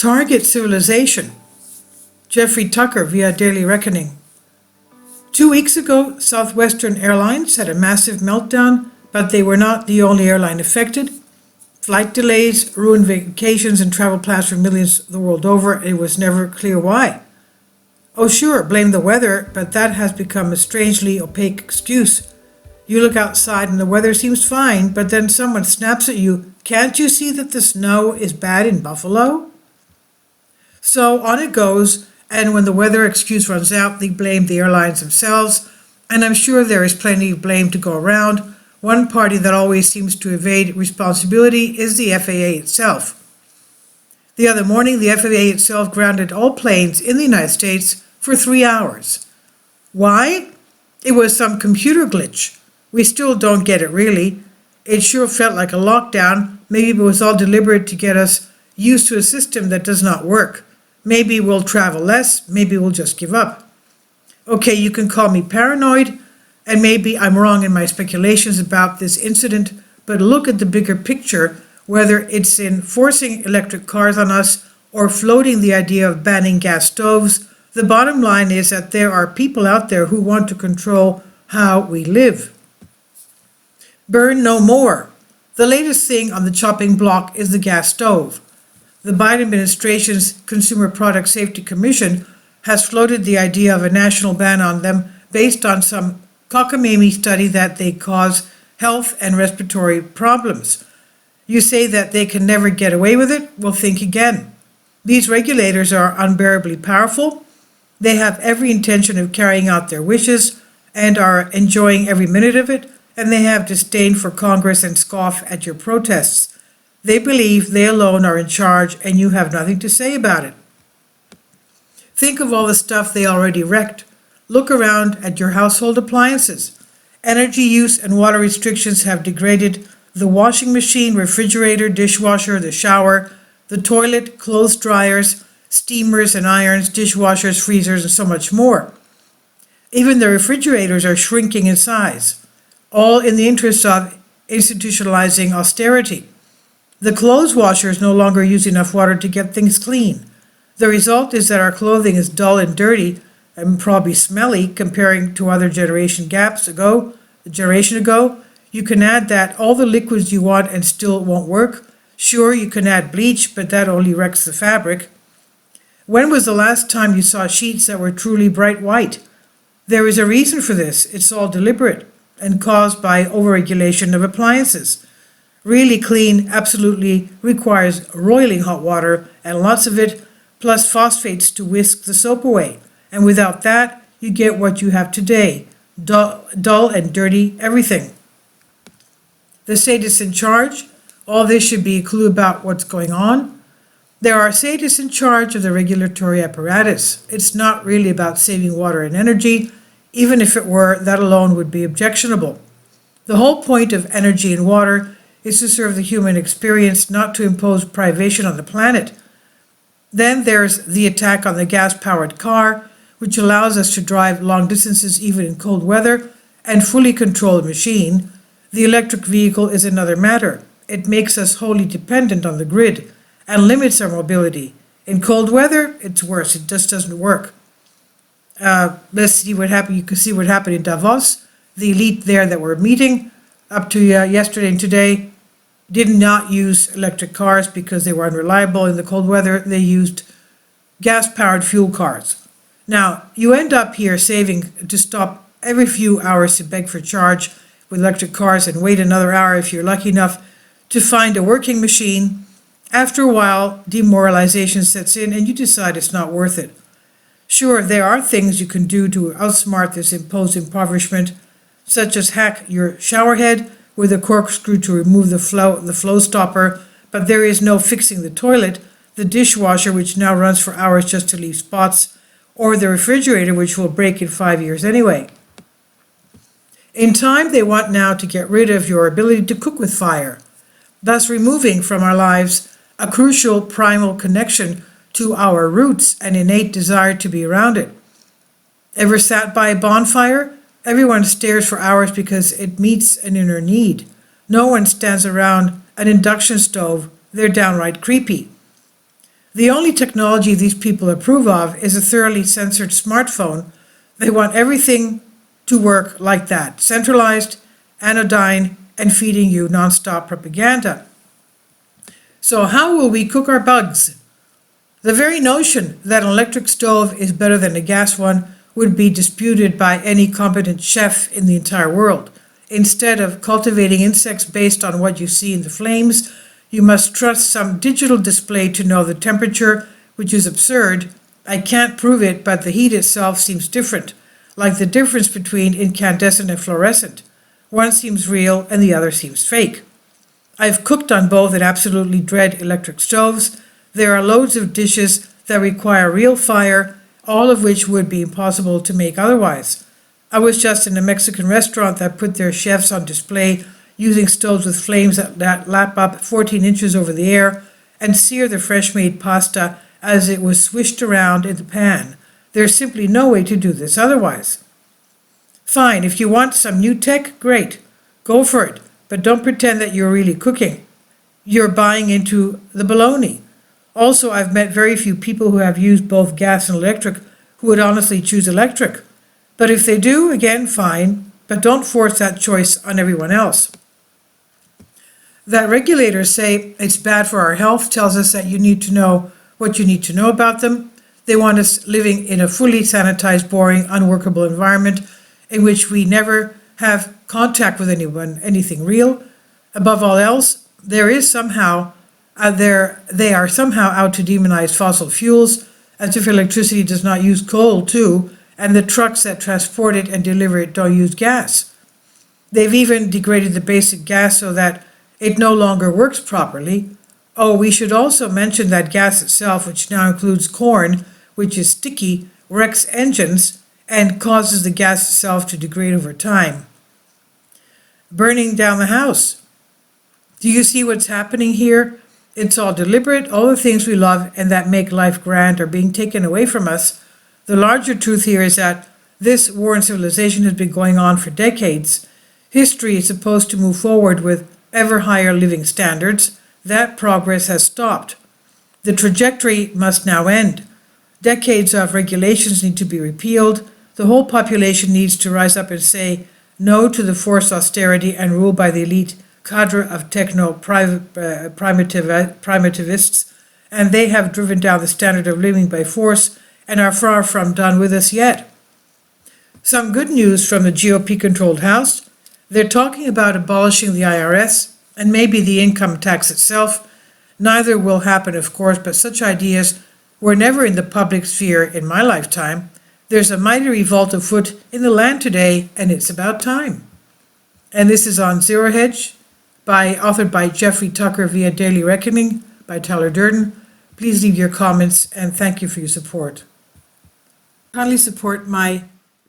Target civilization. Jeffrey Tucker via Daily Reckoning. 2 weeks ago, Southwestern Airlines had a massive meltdown, but they were not the only airline affected. Flight delays ruined vacations and travel plans for millions the world over, and it was never clear why. Oh sure, blame the weather, but that has become a strangely opaque excuse. You look outside and the weather seems fine, but then someone snaps at you, "Can't you see that the snow is bad in Buffalo?" So on it goes, and when the weather excuse runs out, they blame the airlines themselves, and I'm sure there is plenty of blame to go around. One party that always seems to evade responsibility is the FAA itself. The other morning, the FAA itself grounded all planes in the United States for 3 hours. Why? It was some computer glitch. We still don't get it really. It sure felt like a lockdown. Maybe it was all deliberate to get us used to a system that does not work. Maybe we'll travel less, maybe we'll just give up. Okay, you can call me paranoid, and maybe I'm wrong in my speculations about this incident, but look at the bigger picture, whether it's in forcing electric cars on us or floating the idea of banning gas stoves. The bottom line is that there are people out there who want to control how we live. Burn no more. The latest thing on the chopping block is the gas stove. The Biden administration's Consumer Product Safety Commission has floated the idea of a national ban on them based on some cockamamie study that they cause health and respiratory problems. You say that they can never get away with it? Well, think again. These regulators are unbearably powerful. They have every intention of carrying out their wishes and are enjoying every minute of it, and they have disdain for Congress and scoff at your protests. They believe they alone are in charge and you have nothing to say about it. Think of all the stuff they already wrecked. Look around at your household appliances. Energy use and water restrictions have degraded the washing machine, refrigerator, dishwasher, the shower, the toilet, clothes dryers, steamers and irons, dishwashers, freezers, and so much more. Even the refrigerators are shrinking in size, all in the interest of institutionalizing austerity. The clothes washers no longer use enough water to get things clean. The result is that our clothing is dull and dirty and probably smelly comparing to other generation ago. You can add that all the liquids you want and still won't work. Sure, you can add bleach, but that only wrecks the fabric. When was the last time you saw sheets that were truly bright white? There is a reason for this. It's all deliberate and caused by overregulation of appliances. Really clean absolutely requires roiling hot water and lots of it, plus phosphates to whisk the soap away. And without that, you get what you have today, dull and dirty everything. The sadists in charge, all this should be a clue about what's going on. There are sadists in charge of the regulatory apparatus. It's not really about saving water and energy. Even if it were, that alone would be objectionable. The whole point of energy and water is to serve the human experience, not to impose privation on the planet. Then there's the attack on the gas-powered car, which allows us to drive long distances even in cold weather and fully control the machine. The electric vehicle is another matter. It makes us wholly dependent on the grid and limits our mobility. In cold weather, it's worse. It just doesn't work. Let's see what happened. You can see what happened in Davos. The elite there that were meeting up to yesterday and today did not use electric cars because they were unreliable in the cold weather. They used gas-powered fuel cars. Now, you end up here saving to stop every few hours to beg for charge with electric cars and wait another hour if you're lucky enough to find a working machine. After a while, demoralization sets in and you decide it's not worth it. Sure, there are things you can do to outsmart this imposed impoverishment, such as hack your shower head with a corkscrew to remove the flow stopper, but there is no fixing the toilet, the dishwasher which now runs for hours just to leave spots, or the refrigerator which will break in 5 years anyway. In time, they want now to get rid of your ability to cook with fire, thus removing from our lives a crucial primal connection to our roots and innate desire to be around it. Ever sat by a bonfire? Everyone stares for hours because it meets an inner need. No one stands around an induction stove. They're downright creepy. The only technology these people approve of is a thoroughly censored smartphone. They want everything to work like that, centralized, anodyne, and feeding you nonstop propaganda. So how will we cook our bugs? The very notion that an electric stove is better than a gas one would be disputed by any competent chef in the entire world. Instead of cultivating insects based on what you see in the flames, you must trust some digital display to know the temperature, which is absurd. I can't prove it, but the heat itself seems different, like the difference between incandescent and fluorescent. One seems real and the other seems fake. I've cooked on both and absolutely dread electric stoves. There are loads of dishes that require real fire, all of which would be impossible to make otherwise. I was just in a Mexican restaurant that put their chefs on display using stoves with flames that lap up 14 inches over the air and sear the fresh-made pasta as it was swished around in the pan. There's simply no way to do this otherwise. Fine, if you want some new tech, great. Go for it, but don't pretend that you're really cooking. You're buying into the baloney. Also, I've met very few people who have used both gas and electric who would honestly choose electric. But if they do, again, fine, but don't force that choice on everyone else. That regulators say it's bad for our health tells us that you need to know what you need to know about them. They want us living in a fully sanitized, boring, unworkable environment in which we never have contact with anyone, anything real. Above all else, they are somehow out to demonize fossil fuels, as if electricity does not use coal too, and the trucks that transport it and deliver it don't use gas. They've even degraded the basic gas so that it no longer works properly. Oh, we should also mention that gas itself, which now includes corn, which is sticky, wrecks engines and causes the gas itself to degrade over time. Burning down the house. Do you see what's happening here? It's all deliberate. All the things we love and that make life grand are being taken away from us. The larger truth here is that this war in civilization has been going on for decades. History is supposed to move forward with ever higher living standards. That progress has stopped. The trajectory must now end. Decades of regulations need to be repealed. The whole population needs to rise up and say no to the forced austerity and rule by the elite cadre of primitivists, and they have driven down the standard of living by force and are far from done with us yet. Some good news from the GOP-controlled House. They're talking about abolishing the IRS and maybe the income tax itself. Neither will happen, of course, but such ideas were never in the public sphere in my lifetime. There's a mighty revolt afoot in the land today, and it's about time. And this is on Zero Hedge, authored by Jeffrey Tucker via Daily Reckoning by Tyler Durden. Please leave your comments, and thank you for your support. Kindly support my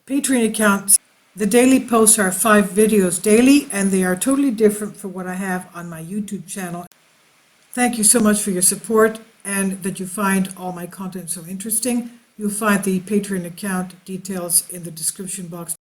Patreon account. The daily posts are 5 videos daily, and they are totally different from what I have on my YouTube channel. Thank you so much for your support and that you find all my content so interesting. You'll find the Patreon account details in the description box.